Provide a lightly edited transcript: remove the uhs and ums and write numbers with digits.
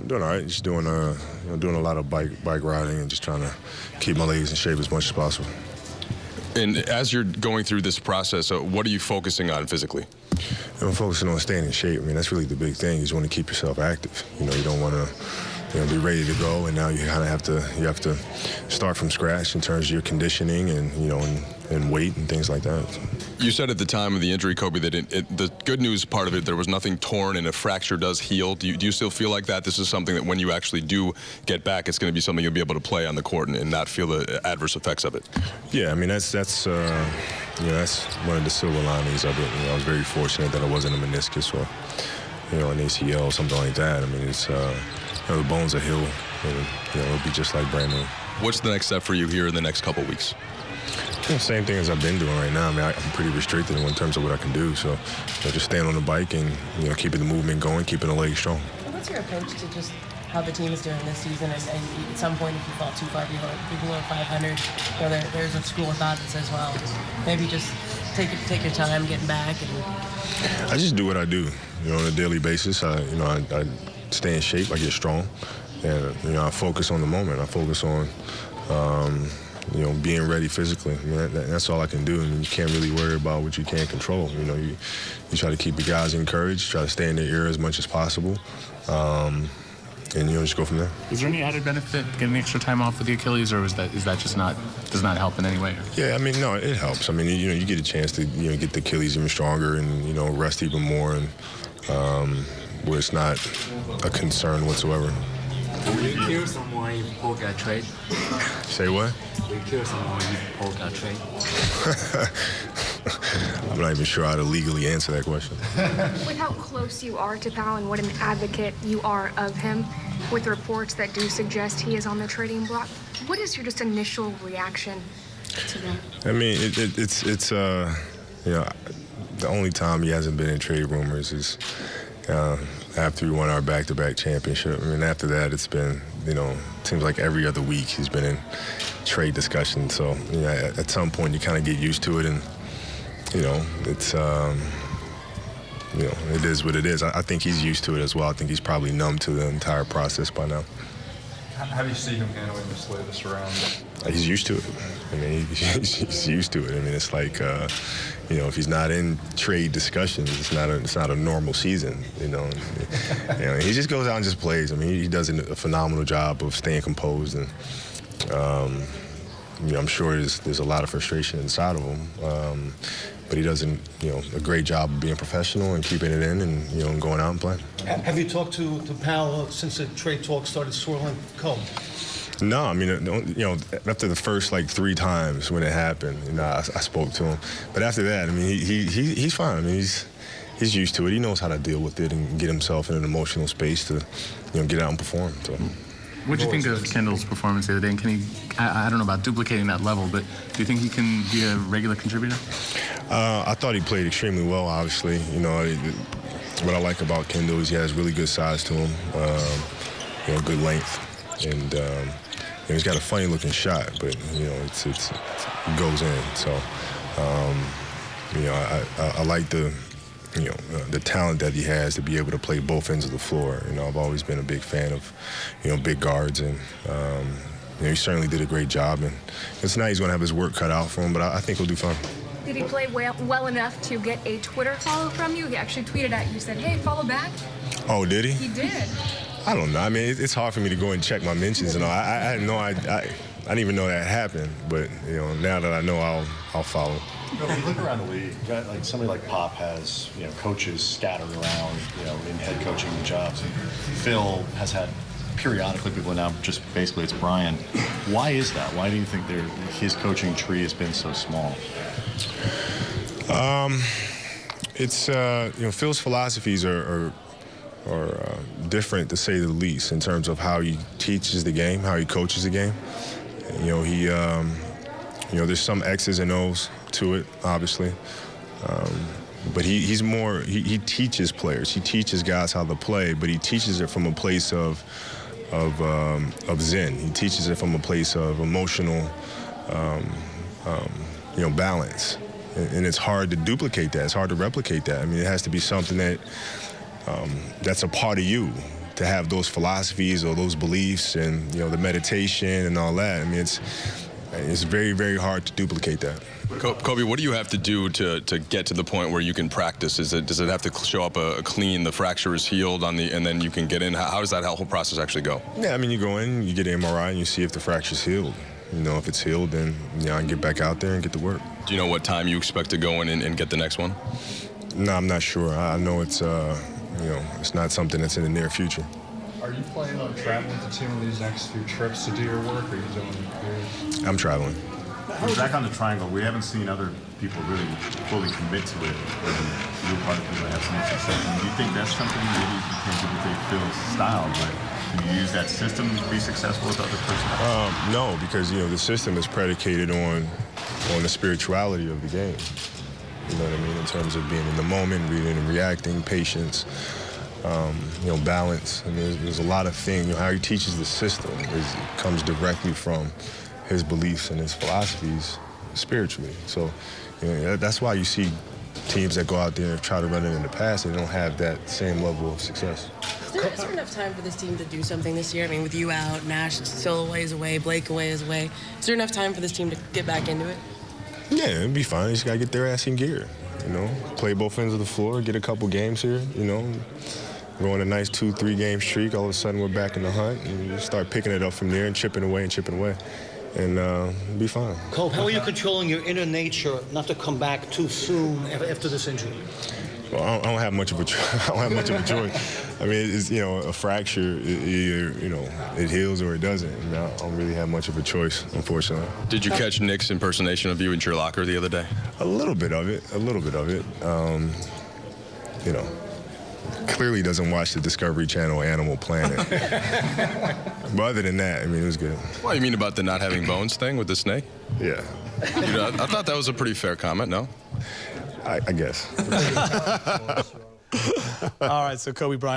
doing all right. Just doing doing a lot of bike riding and just trying to keep my legs in shape as much as possible. And as you're going through this process, what are you focusing on physically? I'm focusing on staying in shape. I mean, that's really the big thing. You just want to keep yourself active. You don't want to be ready to go, and now you kind of have to start from scratch in terms of your conditioning and and weight and things like that. So. You said at the time of the injury, Kobe, that the good news part of it, there was nothing torn, and a fracture does heal. Do you still feel like that? This is something that when you actually do get back, it's going to be something you'll be able to play on the court and not feel the adverse effects of it. Yeah, I mean that's one of the silver linings of it. I was very fortunate that it wasn't a meniscus or an ACL or something like that. I mean it's the bones are healed, and it'll be just like brand new. What's the next step for you here in the next couple of weeks? Same thing as I've been doing right now. I mean, I'm pretty restricted in terms of what I can do. So, just staying on the bike and keeping the movement going, keeping the legs strong. What's your approach to just how the team is doing this season? And at some point, if you fall too far below 500, there's a school of thought that says, well, maybe just take your time getting back. And I just do what I do, on a daily basis. I stay in shape. I get strong, and I focus on the moment. I focus on. Being ready physically. I mean, that's all I can do. I mean, you can't really worry about what you can't control. You try to keep the guys encouraged, try to stay in their ear as much as possible, and just go from there. Is there any added benefit getting extra time off with the Achilles, or is that just does not help in any way? Yeah, I mean, no, it helps. I mean, you get a chance to get the Achilles even stronger and rest even more, and where it's not a concern whatsoever. Will you kill someone if Paul got trade? Say what? Will you kill someone if Paul got trade? I'm not even sure how to legally answer that question. With how close you are to Pau and what an advocate you are of him, with reports that do suggest he is on the trading block, what is your just initial reaction to them? I mean, it's the only time he hasn't been in trade rumors is after we won our back-to-back championship. I mean, after that, it's been, seems like every other week he's been in trade discussion. So, at some point you kind of get used to it, and, it's, it is what it is. I think he's used to it as well. I think he's probably numb to the entire process by now. How do you see him handling this latest round? He's used to it. I mean, he's used to it. I mean, it's like, if he's not in trade discussions, it's not a normal season. He just goes out and just plays. I mean, he does a phenomenal job of staying composed, and I'm sure there's a lot of frustration inside of him. But he does a great job of being professional and keeping it in and going out and playing. Have you talked to Pau since the trade talk started swirling? Cole? No, I mean, after the first 3 times when it happened, I spoke to him. But after that, I mean, he's fine. I mean, he's used to it. He knows how to deal with it and get himself in an emotional space to, get out and perform. So. What do you think of Kendall's performance the other day? And can he, I don't know about duplicating that level, but do you think he can be a regular contributor? I thought he played extremely well, obviously. What I like about Kendall is he has really good size to him, good length. And he's got a funny-looking shot, but, it goes in. So, I like the talent that he has to be able to play both ends of the floor. I've always been a big fan of, big guards, and he certainly did a great job. And tonight he's going to have his work cut out for him, but I think he'll do fine. Did he play well enough to get a Twitter follow from you? He actually tweeted at you, said, hey, follow back. Oh, did he? He did. I don't know. I mean, it's hard for me to go and check my mentions and all. I didn't even know that happened, but now that I know, I'll follow. If you look around the league, you got somebody like Pop has coaches scattered around in head coaching jobs. Phil has had periodically people, now just basically it's Brian. Why is that? Why do you think his coaching tree has been so small? It's Phil's philosophies are different, to say the least, in terms of how he teaches the game, how he coaches the game. There's some X's and O's to it, obviously. But he teaches players. He teaches guys how to play, but he teaches it from a place of zen. He teaches it from a place of emotional, balance. And it's hard to duplicate that. It's hard to replicate that. I mean, it has to be something that's a part of you to have those philosophies or those beliefs and, you know, the meditation and all that. I mean, it's very, very hard to duplicate that. Kobe, what do you have to do to get to the point where you can practice? Does it have to show up a clean, the fracture is healed and then you can get in? How does that whole process actually go? Yeah, I mean, you go in, you get an MRI, and you see if the fracture's healed. You know, if it's healed, then, you know, I can get back out there and get to work. Do you know what time you expect to go in and get the next one? No, I'm not sure. I know it's, you know, it's not something that's in the near future. Are you planning on traveling with the team on these next few trips to do your work, or are you doing yours? I'm traveling. Back on the triangle, we haven't seen other people really fully commit to it. You're part of people that have some success. And do you think that's something maybe you can't duplicate Phil's style, but can you use that system to be successful with other personnel? No, because, you know, the system is predicated on the spirituality of the game. You know what I mean? In terms of being in the moment, reading and reacting, patience, you know, balance. I mean, there's a lot of things. You know, how he teaches the system comes directly from his beliefs and his philosophies spiritually. So, you know, that's why you see teams that go out there and try to run it in the past, they don't have that same level of success. Is there enough time for this team to do something this year? I mean, with you out, Nash still a ways away, Blake a ways away. Is there enough time for this team to get back into it? Yeah, it'd be fine. They just gotta get their ass in gear. You know, play both ends of the floor, get a couple games here. You know, go on a nice 2-3 game streak. All of a sudden, we're back in the hunt, and you start picking it up from there and chipping away, and it'll be fine. Cole, how are you controlling your inner nature not to come back too soon after this injury? Well, I don't have much of a choice. I mean, it's, you know, a fracture, either, you know, it heals or it doesn't. I mean, I don't really have much of a choice, unfortunately. Did you catch Nick's impersonation of you in your locker the other day? A little bit of it. You know, clearly doesn't watch the Discovery Channel Animal Planet. But other than that, I mean, it was good. What you mean about the not having bones thing with the snake? Yeah, You know, I thought that was a pretty fair comment, no? I guess. All right, so Kobe Bryant.